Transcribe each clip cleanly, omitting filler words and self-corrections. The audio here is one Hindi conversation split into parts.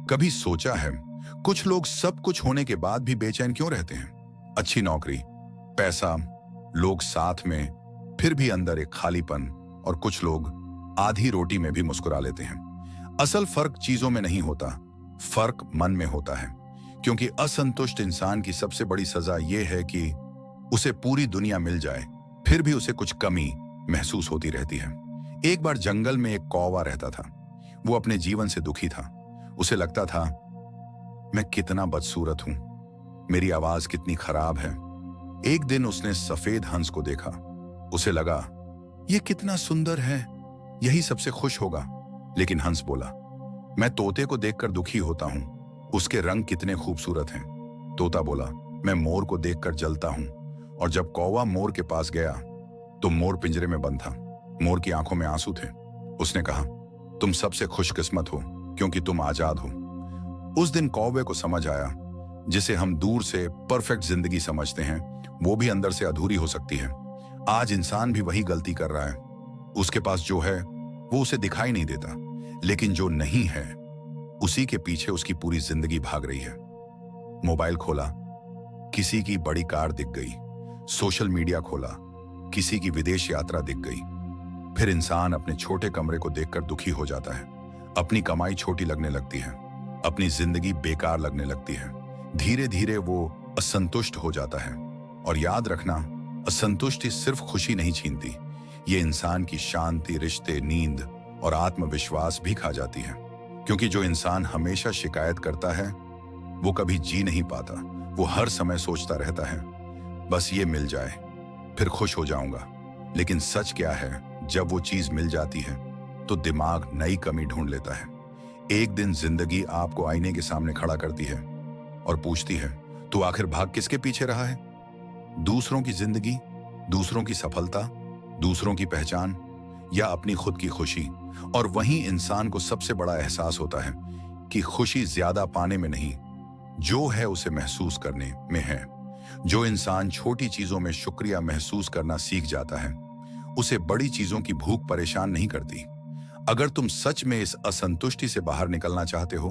कभी सोचा है कुछ लोग सब कुछ होने के बाद भी बेचैन क्यों रहते हैं? अच्छी नौकरी, पैसा, लोग साथ में, फिर भी अंदर एक खालीपन। और कुछ लोग आधी रोटी में भी मुस्कुरा लेते हैं। असल फर्क चीजों में नहीं होता, फर्क मन में होता है। क्योंकि असंतुष्ट इंसान की सबसे बड़ी सजा यह है कि उसे पूरी दुनिया मिल जाए, फिर भी उसे कुछ कमी महसूस होती रहती है। एक बार जंगल में एक कौवा रहता था। वो अपने जीवन से दुखी था। उसे लगता था, मैं कितना बदसूरत हूं, मेरी आवाज कितनी खराब है। एक दिन उसने सफेद हंस को देखा। उसे लगा, यह कितना सुंदर है, यही सबसे खुश होगा। लेकिन हंस बोला, मैं तोते को देखकर दुखी होता हूं, उसके रंग कितने खूबसूरत हैं। तोता बोला, मैं मोर को देखकर जलता हूं। और जब कौवा मोर के पास गया तो मोर पिंजरे में बंद था। मोर की आंखों में आंसू थे। उसने कहा, तुम सबसे खुशकिस्मत हो क्योंकि तुम आजाद हो। उस दिन कौवे को समझ आया, जिसे हम दूर से परफेक्ट जिंदगी समझते हैं, वो भी अंदर से अधूरी हो सकती है। आज इंसान भी वही गलती कर रहा है। उसके पास जो है वो उसे दिखाई नहीं देता, लेकिन जो नहीं है उसी के पीछे उसकी पूरी जिंदगी भाग रही है। मोबाइल खोला, किसी की बड़ी कार दिख गई। सोशल मीडिया खोला, किसी की विदेश यात्रा दिख गई। फिर इंसान अपने छोटे कमरे को देखकर दुखी हो जाता है। अपनी कमाई छोटी लगने लगती है, अपनी जिंदगी बेकार लगने लगती है। धीरे धीरे वो असंतुष्ट हो जाता है। और याद रखना, असंतुष्टि सिर्फ खुशी नहीं छीनती, ये इंसान की शांति, रिश्ते, नींद और आत्मविश्वास भी खा जाती है। क्योंकि जो इंसान हमेशा शिकायत करता है वो कभी जी नहीं पाता। वो हर समय सोचता रहता है, बस ये मिल जाए फिर खुश हो जाऊंगा। लेकिन सच क्या है, जब वो चीज मिल जाती है तो दिमाग नई कमी ढूंढ लेता है। एक दिन जिंदगी आपको आईने के सामने खड़ा करती है और पूछती है, तू आखिर भाग किसके पीछे रहा है? दूसरों की जिंदगी, दूसरों की सफलता, दूसरों की पहचान, या अपनी खुद की खुशी? और वहीं इंसान को सबसे बड़ा एहसास होता है कि खुशी ज्यादा पाने में नहीं, जो है उसे महसूस करने में है। जो इंसान छोटी चीजों में शुक्रिया महसूस करना सीख जाता है, उसे बड़ी चीजों की भूख परेशान नहीं करती। अगर तुम सच में इस असंतुष्टि से बाहर निकलना चाहते हो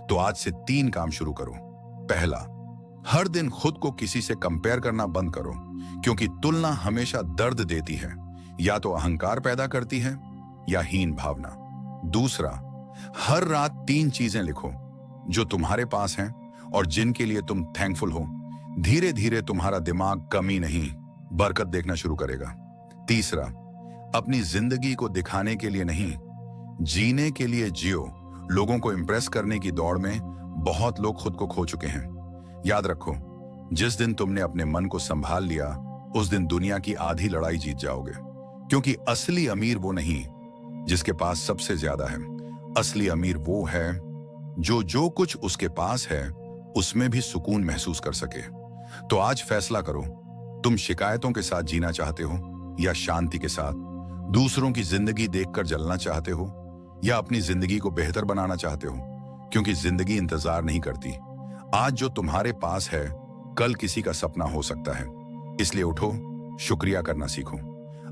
तो आज से 3 काम शुरू करो। पहला, हर दिन खुद को किसी से कंपेयर करना बंद करो, क्योंकि तुलना हमेशा दर्द देती है, या तो अहंकार पैदा करती है या हीन भावना। दूसरा, हर रात 3 चीजें लिखो जो तुम्हारे पास हैं और जिनके लिए तुम थैंकफुल हो। धीरे धीरे तुम्हारा दिमाग कमी नहीं, बरकत देखना शुरू करेगा। तीसरा, अपनी जिंदगी को दिखाने के लिए नहीं, जीने के लिए जियो। लोगों को इंप्रेस करने की दौड़ में बहुत लोग खुद को खो चुके हैं। याद रखो, जिस दिन तुमने अपने मन को संभाल लिया, उस दिन दुनिया की आधी लड़ाई जीत जाओगे। क्योंकि असली अमीर वो नहीं जिसके पास सबसे ज्यादा है, असली अमीर वो है जो कुछ उसके पास है उसमें भी सुकून महसूस कर सके। तो आज फैसला करो, तुम शिकायतों के साथ जीना चाहते हो या शांति के साथ? दूसरों की जिंदगी देखकर जलना चाहते हो या अपनी जिंदगी को बेहतर बनाना चाहते हो? क्योंकि जिंदगी इंतजार नहीं करती। आज जो तुम्हारे पास है कल किसी का सपना हो सकता है। इसलिए उठो, शुक्रिया करना सीखो।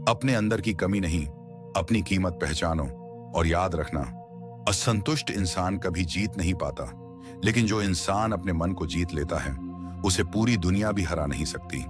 अपने अंदर की कमी नहीं, अपनी कीमत पहचानो। और याद रखना, असंतुष्ट इंसान कभी जीत नहीं पाता, लेकिन जो इंसान अपने मन को जीत लेता है उसे पूरी दुनिया भी हरा नहीं सकती।